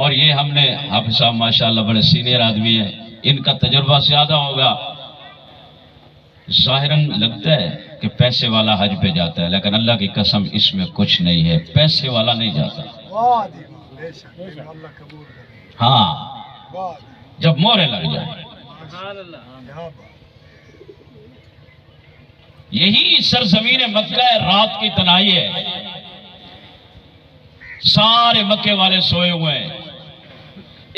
اور یہ ہم نے حافظ صاحب ماشاءاللہ بڑے سینئر آدمی ہیں، ان کا تجربہ زیادہ ہوگا۔ ظاہراً لگتا ہے کہ پیسے والا حج پہ جاتا ہے، لیکن اللہ کی قسم اس میں کچھ نہیں ہے، پیسے والا نہیں جاتا۔ ہاں، جب مورے لگ جائیں۔ یہی سرزمین مکہ رات کی تنہائی ہے، سارے مکے والے سوئے ہوئے ہیں،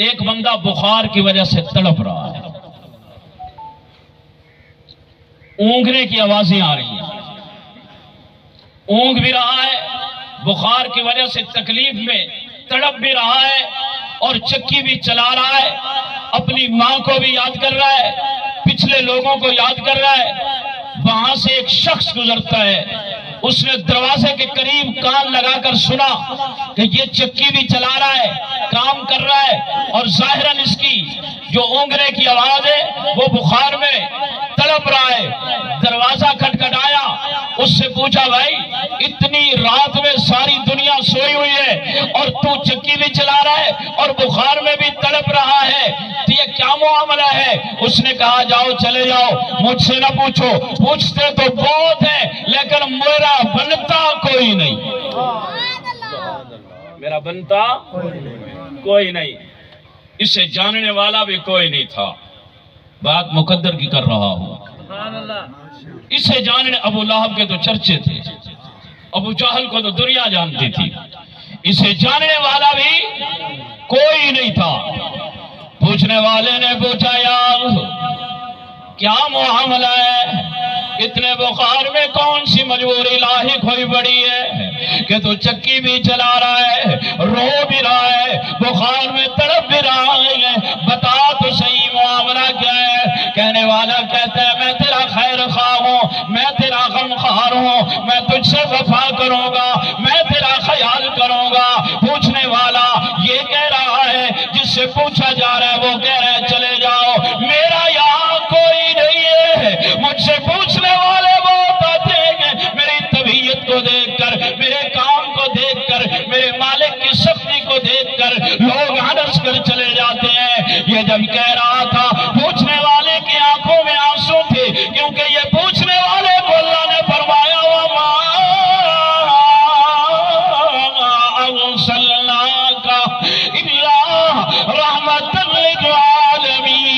ایک بندہ بخار کی وجہ سے تڑپ رہا ہے، اونگنے کی آوازیں آ رہی ہیں، اونگ بھی رہا ہے، بخار کی وجہ سے تکلیف میں تڑپ بھی رہا ہے، اور چکی بھی چلا رہا ہے، اپنی ماں کو بھی یاد کر رہا ہے، پچھلے لوگوں کو یاد کر رہا ہے۔ وہاں سے ایک شخص گزرتا ہے، اس نے دروازے کے قریب کان لگا کر سنا کہ یہ چکی بھی چلا رہا ہے، کام کر رہا ہے، اور ظاہراً اس کی جو اونگنے کی آواز ہے وہ بخار میں تڑپ رہا ہے۔ دروازہ کھٹکھٹایا، اس سے پوچھا بھائی اتنی رات میں ساری دنیا سوئی ہوئی ہے اور تو چکی بھی چلا رہا ہے اور بخار میں بھی تڑپ رہا ہے، تو یہ کیا معاملہ ہے؟ اس نے کہا جاؤ چلے جاؤ، مجھ سے نہ پوچھو، پوچھتے تو بہت ہے لیکن میرا بنتا کوئی نہیں، میرا بنتا کوئی نہیں، اسے جاننے والا بھی کوئی نہیں تھا۔ بات مقدر کی کر رہا ہوں، اسے جاننے ابو لہب کے تو چرچے تھے، ابو جہل کو تو دنیا جانتی تھی، اسے جاننے والا بھی کوئی نہیں تھا۔ پوچھنے والے نے پوچھا یار کیا معاملہ ہے؟ اتنے بخار میں کون سی مجبوری لاحق ہوئی پڑی ہے کہ تو چکی بھی چلا رہا ہے، رو بھی رہا ہے، بخار میں تڑپ بھی رہا ہے، بتا تو صحیح معاملہ کیا ہے؟ کہنے والا کہتا ہے میں تیرا خیر خواہ ہوں، میں تیرا غم خوار ہوں، میں تجھ سے وفا کروں گا، میں تیرا خیال کروں گا۔ پوچھنے والا یہ کہہ رہا ہے، جس سے پوچھا جا رہا ہے وہ کہہ رہا ہے چلے جاؤ، میرا یہاں کوئی نہیں ہے۔ مجھ سے پوچھنے والے بہت آتے ہیں، میری طبیعت کو دیکھ کر، میرے کام کو دیکھ کر، میرے مالک کی سختی کو دیکھ کر لوگ ہنس کر چلے جاتے ہیں۔ یہ جب کہہ رہا تھا پوچھنے والے کی آنکھوں میں آنسو تھے، کیونکہ یہ پوچھنے والے کو اللہ نے فرمایا وَمَا أَرْسَلْنَاكَ إِلَّا رَحْمَةً لِلْعَالَمِينَ۔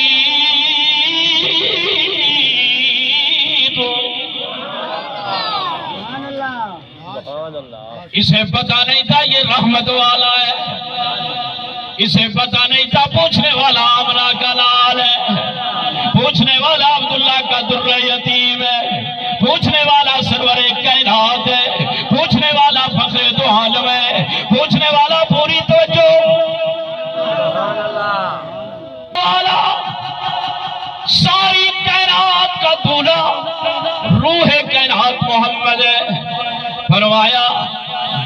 اسے پتا نہیں تھا یہ رحمت والا ہے، اسے پتا نہیں تھا پوچھنے والا آمنہ کا لال ہے، پوچھنے والا عبداللہ کا در یتیم ہے، پوچھنے والا سرور کائنات ہے، پوچھنے والا فخر دو عالم ہے، پوچھنے والا پوری توجہ والا ساری کائنات کا دولا روح کائنات محمد ہے۔ فرمایا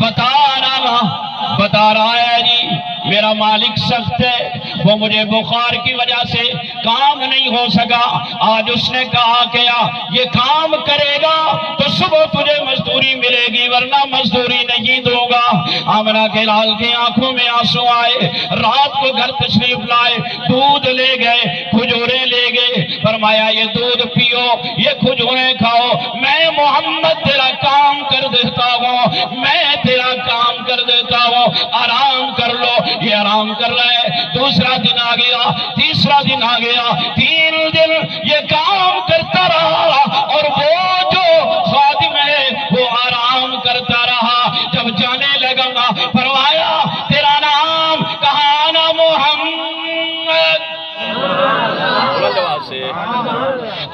بتا رہا ہے جی میرا مالک سخت ہے، وہ مجھے بخار کی وجہ سے کام نہیں ہو سکا، آج اس نے کہا کہ یہ کام کرے گا تو صبح تجھے مزدوری ملے گی ورنہ مزدوری نہیں دوں گا۔ آمنہ کے لال کی آنکھوں میں آنسو آئے، رات کو گھر تشریف لائے، دودھ لے گئے، کھجوریں لے گئے، فرمایا یہ دودھ پیو، یہ کھجوریں کھاؤ، میں محمد تیرا کام کر دیتا ہوں، میں تیرا کام کر دیتا ہوں، آرام کر لو۔ یہ آرام کر رہا ہے، دوسرا دن آ گیا، تیسرا دن آ گیا، 3 دن یہ کام کرتا رہا، اور وہ جو خادم ہے وہ آرام کرتا رہا۔ جب جانے لگا فرمایا تیرا نام کہا؟ نا محمد،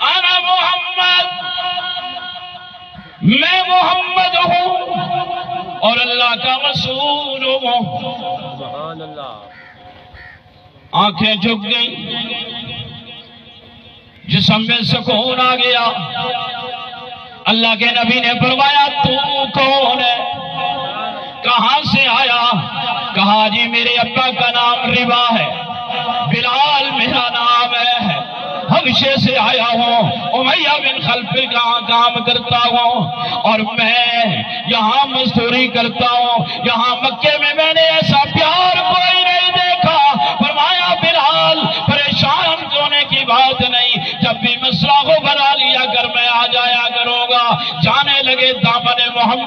انا محمد، میں محمد ہوں اور اللہ کا رسول ہوں۔ آنکھیں جھک گئیں، جسم میں سکون آ گیا۔ اللہ کے نبی نے فرمایا تو کون ہے؟ کہاں سے آیا؟ کہا جی میرے ابا کا نام ربا ہے، بلال میرا نام ہے، حبشے سے آیا ہوں، امیہ بن خلف کا کام کرتا ہوں، اور میں یہاں مزدوری کرتا ہوں۔ یہاں مکے میں نے ایسا پیار کوئی نہیں دیکھا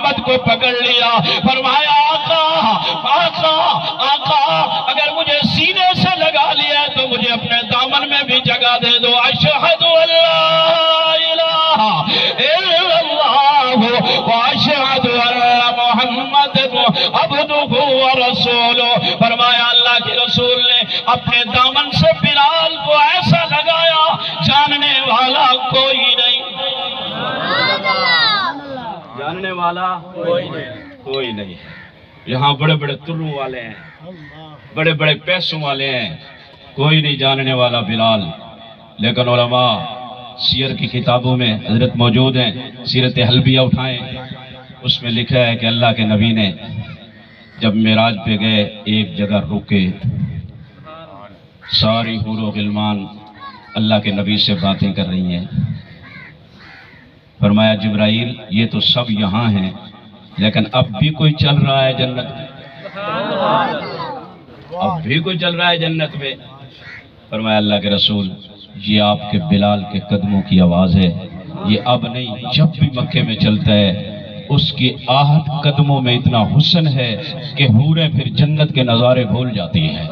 محمد کو پکڑ لیا، فرمایا آقا آقا آقا اگر مجھے سینے سے لگا لیا تو مجھے اپنے دامن میں بھی جگہ دے دو، اشہد ان لا الہ الا اللہ واشہد ان محمد عبدہ ورسولہ۔ فرمایا اللہ کے رسول نے اپنے دامن سے بلال کو ایسا لگایا جاننے والا کوئی نہیں، جاننے والا کوئی نہیں۔ یہاں بڑے بڑے تروں والے ہیں، بڑے بڑے پیسوں والے ہیں، کوئی نہیں جاننے والا بلال۔ لیکن علماء سیر کی کتابوں میں حضرت موجود ہیں، سیرت حلبیہ اٹھائیں، اس میں لکھا ہے کہ اللہ کے نبی نے جب معراج پہ گئے ایک جگہ رکے، ساری حور و غلمان اللہ کے نبی سے باتیں کر رہی ہیں۔ فرمایا جبرائیل یہ تو سب یہاں ہیں لیکن اب بھی کوئی چل رہا ہے جنت میں، اب بھی کوئی چل رہا ہے جنت میں۔ فرمایا اللہ کے رسول یہ آپ کے بلال کے قدموں کی آواز ہے، یہ اب نہیں جب بھی مکے میں چلتا ہے اس کی آہٹ قدموں میں اتنا حسن ہے کہ حوریں پھر جنت کے نظارے بھول جاتی ہیں۔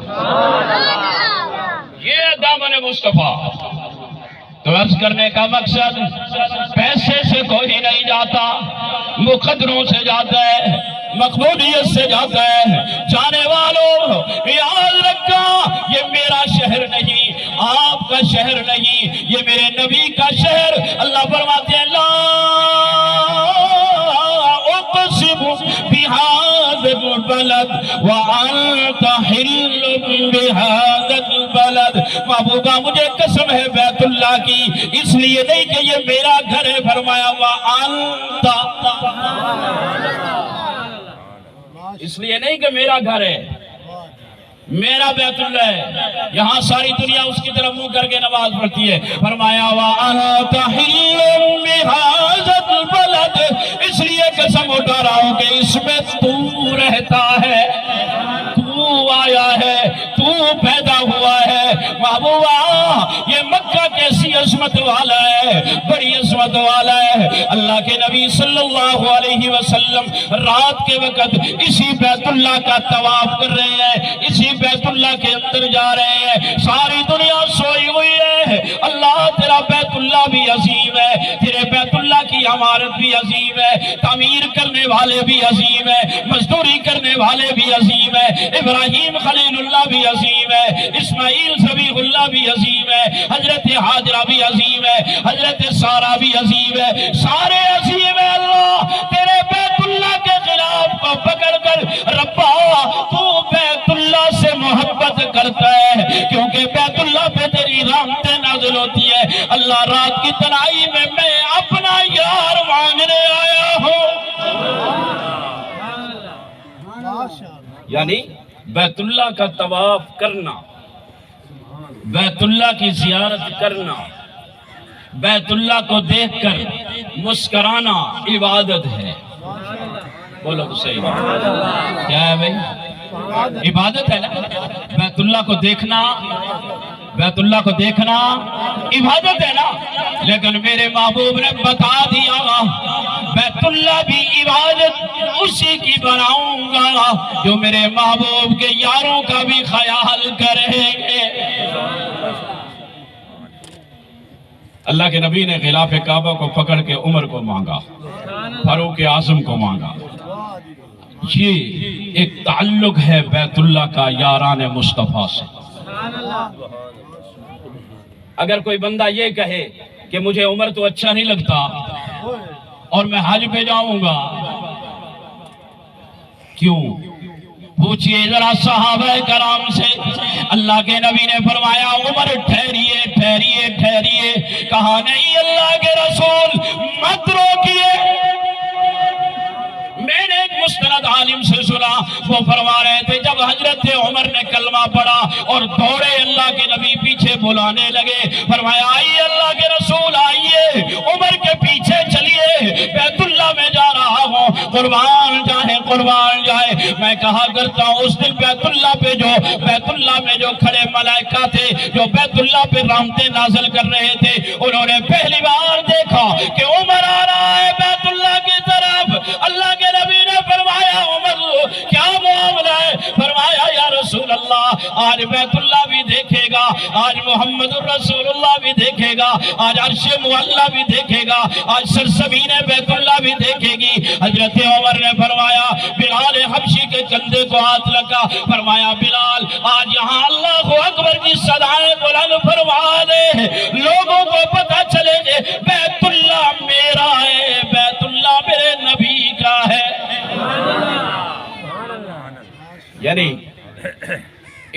یہ دامن مصطفیٰ۔ تو عرض کرنے کا مقصد پیسے سے کوئی نہیں جاتا، مقدروں سے جاتا ہے، مقبولیت سے جاتا ہے۔ جانے والوں یاد رکھا یہ میرا شہر نہیں، آپ کا شہر نہیں، یہ میرے نبی کا شہر۔ اللہ فرماتے ہیں لا اقسم بہذا البلد وانت حل بہذا البلد۔ محبوبہ مجھے قسم ہے بیت اللہ کی، اس لیے نہیں کہ یہ میرا گھر ہے، فرمایا وانت، اس لیے نہیں کہ میرا گھر ہے، میرا بیت اللہ ہے، یہاں ساری دنیا اس کی طرف منہ کر کے نماز پڑھتی ہے۔ فرمایا وَأَنْتَ حِلٌّ بِهَذَا الْبَلَدِ، اس لیے قسم اٹھا رہا ہوں کہ اس میں تو رہتا ہے، تو آیا ہے، تو پیدا ہوا ہے۔ محبوبہ یہ مکہ کیسی عظمت والا ہے، بڑی عظمت والا ہے۔ اللہ کے نبی صلی اللہ علیہ وسلم رات کے وقت اسی بیت اللہ کا طواف کر رہے ہیں، اسی بیت اللہ کے اندر جا رہے ہیں، ساری دنیا سوئی ہوئی ہے۔ اللہ تیرا بیت اللہ بھی عظیم ہے، تیرے بیت اللہ کی عمارت بھی عظیم ہے، تعمیر کرنے والے بھی عظیم ہے، مزدوری کرنے والے بھی عظیم ہے، ابراہیم خلیل اللہ بھی عظیم ہے، اسماعیل ذبیح اللہ بھی عظیم ہے، حضرت حاجرہ بھی عظیم ہے، حضرت سارہ بھی عظیم ہے، سارے عظیم ہے۔ اللہ تیرے بیت اللہ کے خلاف کو پکڑ کر ربا تو بیت اللہ سے محبت کرتا ہے کیونکہ بیت اللہ پہ تیری رحمتیں نازل ہوتی ہے۔ اللہ رات کی تنہائی میں میں اپنا یار مانگنے آیا ہوں، یعنی بیت اللہ کا طواف کرنا، بیت اللہ کی زیارت کرنا، بیت اللہ کو دیکھ کر مسکرانا عبادت ہے۔ بولو تو صحیح کیا ہے بھائی؟ عبادت ہے نا۔ بیت اللہ کو دیکھنا، بیت اللہ کو دیکھنا عبادت ہے نا۔ لیکن میرے محبوب نے بتا دیا بیت اللہ بھی عبادت اسی کی بناؤں گا جو میرے محبوب کے یاروں کا بھی خیال کریں گے۔ اللہ کے نبی نے غلاف کعبہ کو پکڑ کے عمر کو مانگا، فاروق اعظم کو مانگا۔ یہ ایک تعلق ہے بیت اللہ کا یاران مصطفیٰ سے۔ اگر کوئی بندہ یہ کہے کہ مجھے عمر تو اچھا نہیں لگتا اور میں حج پہ جاؤں گا، کیوں؟ پوچھئے ذرا صحابہ کرام سے۔ اللہ کے نبی نے فرمایا عمر ٹھہریے ٹھہریے ٹھہریے، کہا نہیں اللہ کے رسول مت روکیے۔ میں نے ایک مستند عالم سے سنا، وہ فرما رہے تھے جب حضرت عمر نے کلمہ پڑھا اور دوڑے اللہ کے نبی پیچھے بلانے لگے، فرمایا آئیے اللہ کے رسول آئیے، عمر کے پیچھے چلیے، بیت اللہ میں جا رہا ہوں، قربان جائیں قربان جائیں۔ میں کہا کرتا ہوں اس دن بیت اللہ میں جو کھڑے ملائکہ تھے، جو بیت اللہ پہ رحمتیں نازل کر رہے تھے، انہوں نے پہلی بار دیکھا کہ عمر آ رہا ہے بیت اللہ کی طرف۔ اللہ کے رسول اللہ، آج بیت اللہ بھی دیکھے گا، آج محمد الرسول اللہ بھی دیکھے گا، آج عرش معلی بھی دیکھے گا، آج سرزمین بیت اللہ بھی دیکھے گی۔ حضرت عمر نے فرمایا، بلال حبشی کے کندھے کو ہاتھ لگا، فرمایا بلال آج یہاں اللہ اکبر کی صدائیں بلند فرما دے، لوگوں کو پتہ چلے کہ بیت اللہ میرا ہے، بیت اللہ میرے نبی کا ہے۔ یعنی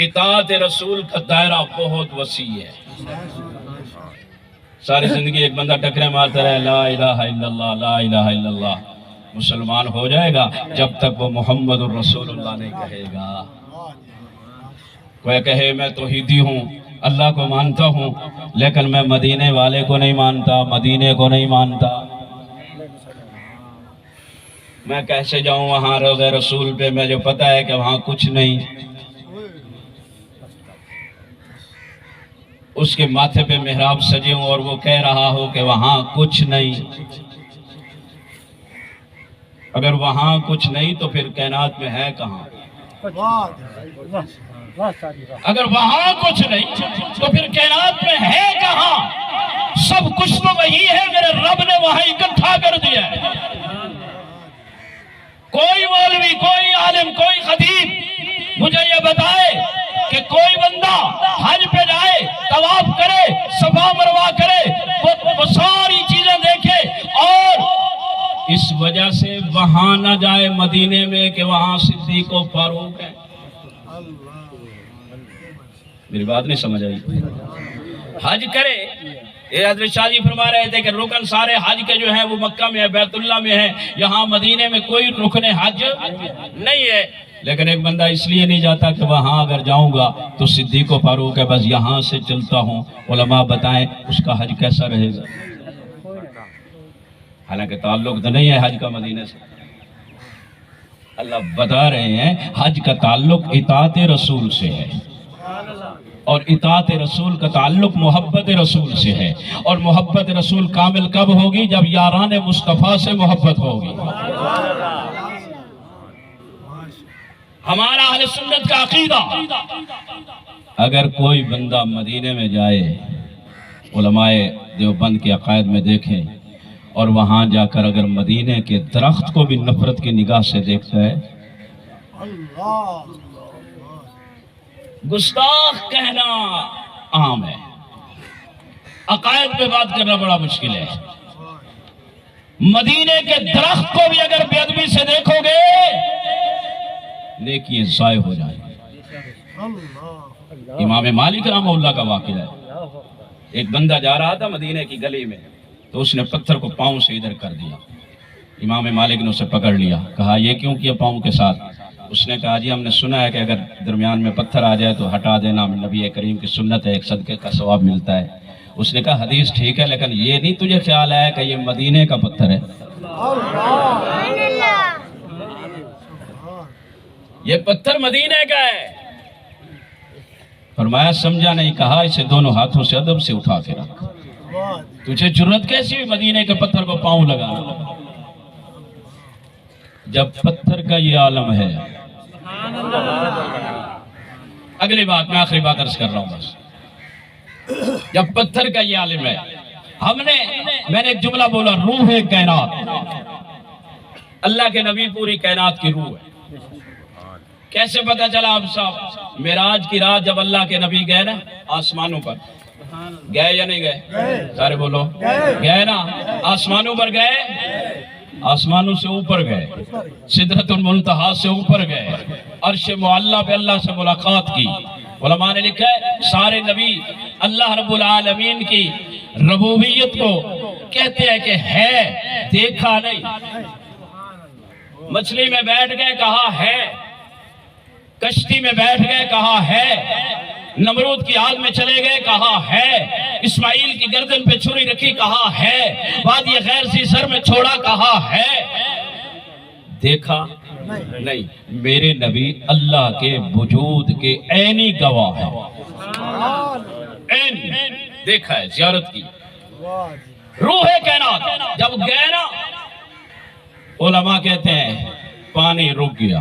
اطاعت رسول کا دائرہ بہت وسیع ہے۔ ساری زندگی ایک بندہ ٹکرے مارتا رہے، لا الہ الا اللہ لا الہ الا اللہ، مسلمان ہو جائے گا جب تک وہ محمد الرسول اللہ نہیں کہے گا۔ کوئی کہے میں توحیدی ہوں، اللہ کو مانتا ہوں، لیکن میں مدینے والے کو نہیں مانتا، مدینے کو نہیں مانتا، میں کیسے جاؤں وہاں روضہ رسول پہ، مجھے پتہ ہے کہ وہاں کچھ نہیں، اس کے ماتھے پہ محراب سجے ہوں اور وہ کہہ رہا ہو کہ وہاں کچھ نہیں۔ اگر وہاں کچھ نہیں تو پھر کائنات میں ہے کہاں؟ اگر وہاں کچھ نہیں تو پھر کائنات میں ہے کہاں؟ سب کچھ تو وہی ہے، میرے رب نے وہاں اکٹھا کر دیا ہے۔ کوئی مولوی، کوئی عالم، کوئی خطیب مجھے یہ بتائے کہ کوئی بندہ حج پہ جائے، طواف کرے، صفا مروہ کرے، وہ ساری چیزیں دیکھے اور اس وجہ سے وہاں نہ جائے مدینے میں کہ وہاں صدیق و فاروق ہے؟ میری بات نہیں سمجھ آئی؟ حج کرے، یہ حضرت شاہ جی فرما رہے تھے کہ رکن سارے حج کے جو ہیں وہ مکہ میں ہے، بیت اللہ میں ہے، یہاں مدینے میں کوئی رکن حج نہیں ہے، لیکن ایک بندہ اس لیے نہیں جاتا کہ وہاں اگر جاؤں گا تو صدیق و فاروق ہے، بس یہاں سے چلتا ہوں۔ علماء بتائیں اس کا حج کیسا رہے گا؟ حالانکہ تعلق تو نہیں ہے حج کا مدینے سے۔ اللہ بتا رہے ہیں حج کا تعلق اطاعت رسول سے ہے، اور اطاعت رسول کا تعلق محبت رسول سے ہے، اور محبت رسول کامل کب ہوگی؟ جب یاران مصطفیٰ سے محبت ہوگی۔ ہمارا اہل سنت کا عقیدہ، اگر کوئی بندہ مدینے میں جائے، علماء دیوبند کے عقائد میں دیکھیں، اور وہاں جا کر اگر مدینے کے درخت کو بھی نفرت کی نگاہ سے دیکھتا ہے، گستاخ کہنا عام ہے، عقائد پہ بات کرنا بڑا مشکل ہے۔ مدینے کے درخت کو بھی اگر بے ادبی سے دیکھو گے، نیکی ضائع ہو جائے گی۔ امام مالک رحمہ اللہ کا واقعہ ہے، ایک بندہ جا رہا تھا مدینے کی گلی میں، تو اس نے پتھر کو پاؤں سے ادھر کر دیا۔ امام مالک نے اسے پکڑ لیا، کہا یہ کیوں کیا پاؤں کے ساتھ؟ اس نے کہا جی ہم نے سنا ہے کہ اگر درمیان میں پتھر آ جائے تو ہٹا دینا، نبی کریم کی سنت ہے، ایک صدقے کا ثواب ملتا ہے۔ اس نے کہا حدیث ٹھیک ہے، لیکن یہ نہیں تجھے خیال ہے کہ یہ مدینے کا پتھر ہے؟ یہ پتھر مدینے کا ہے۔ فرمایا سمجھا نہیں، کہا اسے دونوں ہاتھوں سے ادب سے اٹھا کے رکھ، تجھے جرت کیسی ہوئی مدینے کے پتھر کو پاؤں لگانا؟ جب پتھر کا یہ عالم ہے، اگلی بات میں آخری بات عرض کر رہا ہوں بس، جب پتھر کا یہ عالم ہے، میں نے ایک جملہ بولا، روح کائنات، اللہ کے نبی پوری کائنات کی روح ہے۔ کیسے پتہ چلا آپ صاحب؟ معراج کی رات جب اللہ کے نبی گئے نا آسمانوں پر، گئے یا نہیں گئے؟ سارے بولو گئے نا، آسمانوں پر گئے، آسمانوں سے اوپر گئے، سدرۃ المنتہا سے اوپر گئے، عرش معلیٰ پہ اللہ سے ملاقات کی۔ علماء نے لکھا ہے سارے نبی اللہ رب العالمین کی ربوبیت کو کہتے ہیں کہ ہے، دیکھا نہیں۔ مچھلی میں بیٹھ گئے، کہا ہے، کشتی میں بیٹھ گئے، کہا ہے، نمرود کی آگ میں چلے گئے، کہا ہے، اسماعیل کی گردن پہ چھری رکھی، کہا ہے، وادی غیر سی سر میں چھوڑا، کہا ہے، دیکھا نہیں۔ میرے نبی اللہ کے وجود کے عینی گواہ ہے، عینی دیکھا ہے، زیارت کی۔ روح کائنات جب گئے نا، علماء کہتے ہیں پانی رک گیا،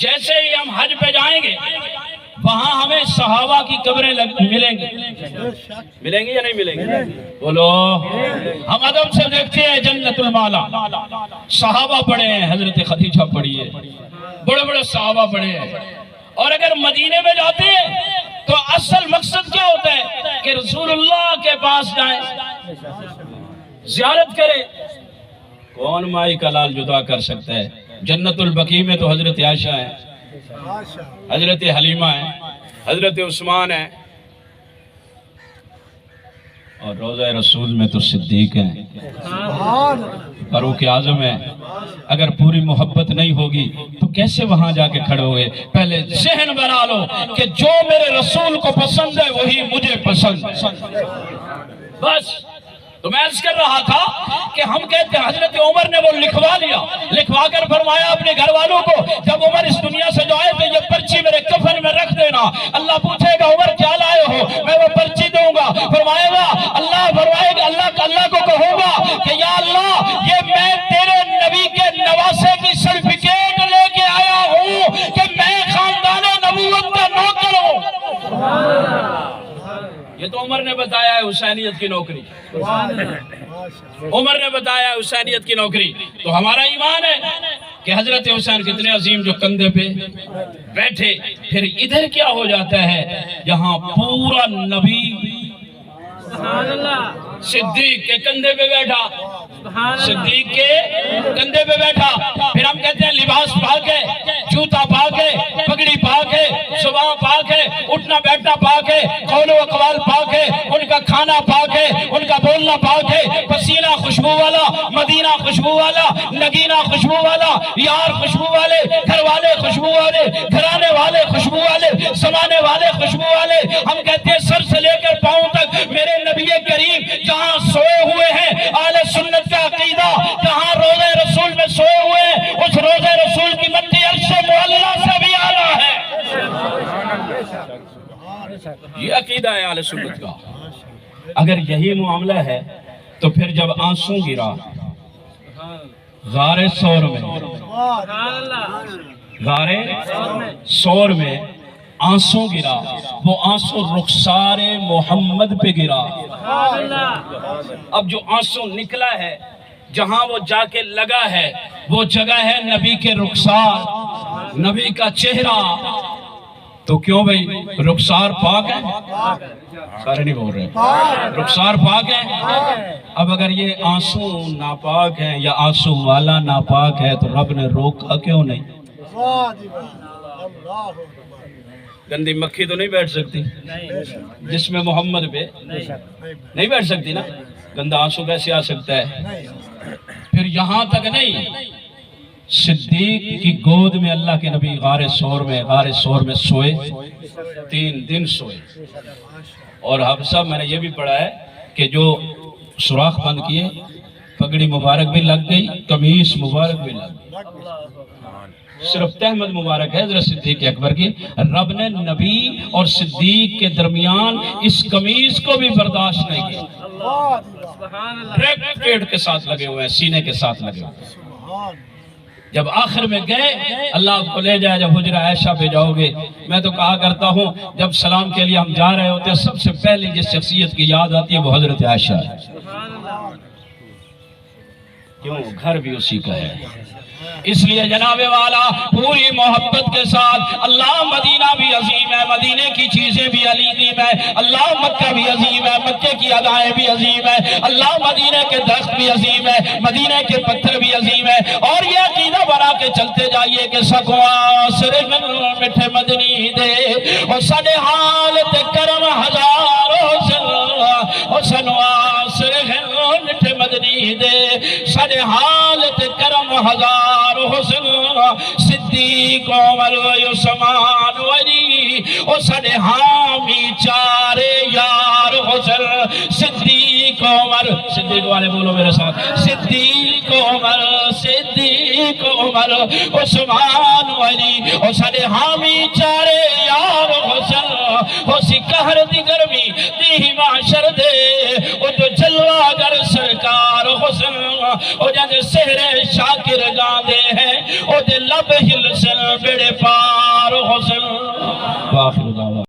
جیسے ہی ہم حج پہ جائیں گے وہاں ہمیں صحابہ کی قبریں ملیں گی یا نہیں ملیں گی؟ بولو. ہم ادب سے دیکھتے ہیں جنت المالا صحابہ پڑھے ہیں، حضرت خدیجہ پڑھی ہے، بڑے بڑے صحابہ پڑھے ہیں. اور اگر مدینے میں جاتے ہیں تو اصل مقصد کیا ہوتا ہے کہ رسول اللہ کے پاس جائیں، زیارت کریں. کون مائی کا لال جدا کر سکتا ہے؟ جنت البقیع میں تو حضرت عائشہ ہے، حضرت حلیمہ ہے، حضرت عثمان ہے، اور روضہ رسول میں تو صدیق ہیں، فاروق اعظم ہے. اگر پوری محبت نہیں ہوگی تو کیسے وہاں جا کے کھڑے ہوئے؟ پہلے ذہن بنا لو کہ جو میرے رسول کو پسند ہے وہی مجھے پسند. بس تو میں عرض کر رہا تھا کہ ہم کہتے ہیں حضرت عمر نے وہ لکھوا لیا، لکھوا کر فرمایا اپنے گھر والوں کو جب عمر اس دنیا سے جائے تو یہ پرچی میرے کفن میں رکھ دینا. اللہ پوچھے گا عمر کیا لائے ہو؟ میں وہ پرچی دوں گا. فرمائے گا اللہ کو کہوں گا کہ یا اللہ یہ میں تیرے نبی کے نواسے کی سرٹیفکیٹ لے کے آیا ہوں کہ میں خاندان نبوت کا نوکر ہوں. یہ تو عمر نے بتایا ہے حسینیت کی نوکری، عمر نے بتایا حسینیت کی نوکری. تو ہمارا ایمان ہے کہ حضرت حسین کتنے عظیم جو کندھے پہ بیٹھے. پھر ادھر کیا ہو جاتا ہے؟ یہاں پورا نبی صدیق کے کندھے پہ بیٹھا، صدیق کے کندھے پہ بیٹھا. پھر ہم کہتے ہیں لباس پاک ہے، جوتا پاک ہے، پگڑی پاک ہے، زبان پاک ہے، اٹھنا بیٹھنا پاک ہے، قول و اقوال پاک ہے، ان کا کھانا پاک ہے، ان کا بولنا پاک ہے. پسینہ خوشبو والا، مدینہ خوشبو والا، نگینہ خوشبو والا، یار خوشبو والے، گھر والے خوشبو والے، گھرانے والے خوشبو والے، زمانے والے خوشبو والے. ہم کہتے ہیں سر سے لے کر پاؤں تک میرے نبی کریم جہاں سوئے ہوئے ہیں اہل سنت کا عقیدہ، جہاں روضہ رسول میں سوئے ہوئے ہیں اس روضہ رسول کی مٹی عرش معلیٰ سے بھی اعلیٰ ہے. یہ عقیدہ ہے اہل سنت کا. اگر یہی معاملہ ہے تو پھر جب آنسو گرا غار ثور میں، غار ثور میں آنسو گرا، وہ آنسو رخسار محمد پہ گرا. اب جو آنسو نکلا ہے جہاں وہ جا کے لگا ہے وہ جگہ ہے نبی کے رخسار، نبی کا چہرہ. تو کیوں بھئی رخسار پاک ہے؟ سارے نہیں بول رہے. رخسار پاک ہے. اب اگر یہ آنسو ناپاک ہے یا آنسو والا ناپاک ہے تو رب نے روکا کیوں نہیں؟ گندی مکھی تو نہیں بیٹھ سکتی جس میں محمد پہ نہیں بیٹھ سکتی نا. گندا آنسو کیسے آ سکتا ہے؟ پھر یہاں تک نہیں، صدیق کی گود میں اللہ کے نبی غار ثور میں سوئے، 3 دن سوئے. اور حفصہ میں نے یہ بھی پڑھا ہے کہ جو سوراخ بند کیے، پگڑی مبارک بھی لگ گئی، قمیص مبارک بھی لگ گئی. صرف تہمت مبارک ہے حضرت صدیق اکبر کی. رب نے نبی اور صدیق کے درمیان اس قمیص کو بھی برداشت نہیں کیا. ڈائریکٹ پیٹ کے ساتھ لگے ہوئے ہیں، سینے کے ساتھ لگے ہوئے ہیں. جب آخر میں گئے اللہ آپ کو لے جائے، جب حجرہ عائشہ پہ جاؤ گے، میں تو کہا کرتا ہوں جب سلام کے لیے ہم جا رہے ہوتے ہیں سب سے پہلے جس شخصیت کی یاد آتی ہے وہ حضرت عائشہ ہے. کیوں؟ گھر بھی اسی کا ہے. اس لیے جناب والا پوری محبت کے ساتھ اللہ مدینہ بھی عظیم ہے، مدینے کی چیزیں بھی عظیم ہے. اللہ مکہ بھی عظیم ہے، مکے کی ادائیں بھی عظیم ہے. اللہ مدینے کے درخت بھی عظیم ہے، مدینے کے پتھر بھی عظیم ہے. اور یہ عقیدہ بنا کے چلتے جائیے کہ سکواں صرف مٹھے مدنی دے اور سنے حالت کرم ہزاروں سنوا صرف مٹھے مدنی دے سنے حالت کرم ہزار حسن صدیق عمر عثمان علی او سنے حامی چارے یار حسن صدیق عمر. صدیق والے بولو میرے ساتھ، صدیق عمر عثمان علی او سنے حامی چارے یار حسن ہو سکہر دی گرمی دی معاشر دے او جو جلوہ گر سرکار حسن او جاندے سہرے شاکر گاندے ہیں او دے لب ہل سن بڑے پار حسن. واخر دعوانا